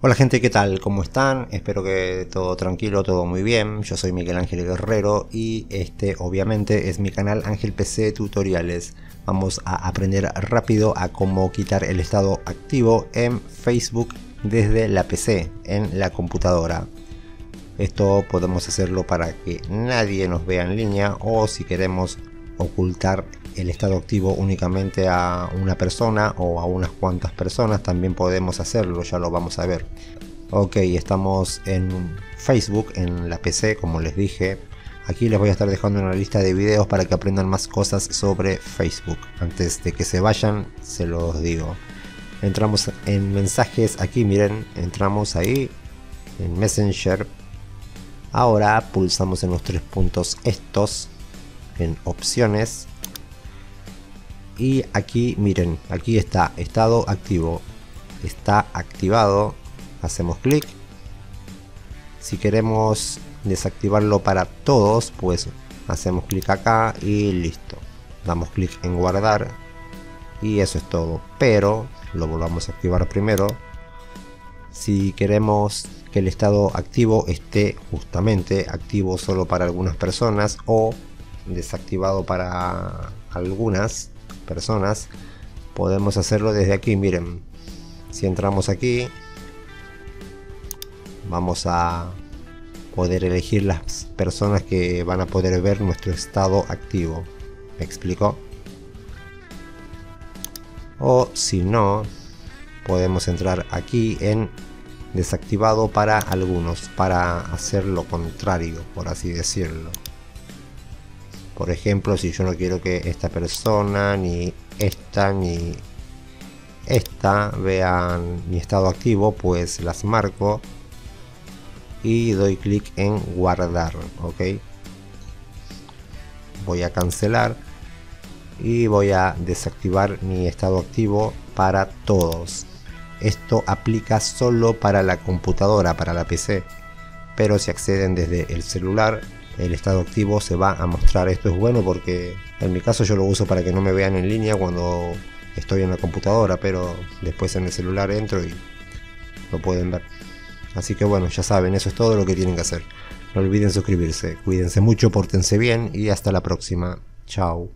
Hola gente, ¿qué tal? ¿Cómo están? Espero que todo tranquilo, todo muy bien. Yo soy Miguel Ángel Guerrero y este obviamente es mi canal Ángel PC Tutoriales. Vamos a aprender rápido a cómo quitar el estado activo en Facebook desde la PC, en la computadora. Esto podemos hacerlo para que nadie nos vea en línea, o si queremos ocultar el estado activo únicamente a una persona o a unas cuantas personas, también podemos hacerlo, ya lo vamos a ver. Ok, estamos en Facebook, en la PC, como les dije. Aquí les voy a estar dejando una lista de videos para que aprendan más cosas sobre Facebook. Antes de que se vayan, se los digo. Entramos en mensajes, aquí miren, entramos ahí en Messenger. Ahora pulsamos en los tres puntos estos, en opciones, y aquí miren, aquí está estado activo, está activado. Hacemos clic. Si queremos desactivarlo para todos, pues hacemos clic acá y listo, damos clic en guardar y eso es todo, pero lo volvamos a activar primero. Si queremos que el estado activo esté justamente activo solo para algunas personas o desactivado para algunas personas, podemos hacerlo desde aquí. Miren, si entramos aquí, vamos a poder elegir las personas que van a poder ver nuestro estado activo. ¿Me explico? O si no, podemos entrar aquí en desactivado para algunos, para hacer lo contrario, por así decirlo. Por ejemplo, si yo no quiero que esta persona, ni esta vean mi estado activo, pues las marco y doy clic en guardar. Ok, voy a cancelar y voy a desactivar mi estado activo para todos. Esto aplica solo para la computadora, para la PC, pero si acceden desde el celular, el estado activo se va a mostrar. Esto es bueno porque en mi caso yo lo uso para que no me vean en línea cuando estoy en la computadora, pero después en el celular entro y lo pueden ver. Así que bueno, ya saben, eso es todo lo que tienen que hacer. No olviden suscribirse, cuídense mucho, pórtense bien y hasta la próxima. Chao.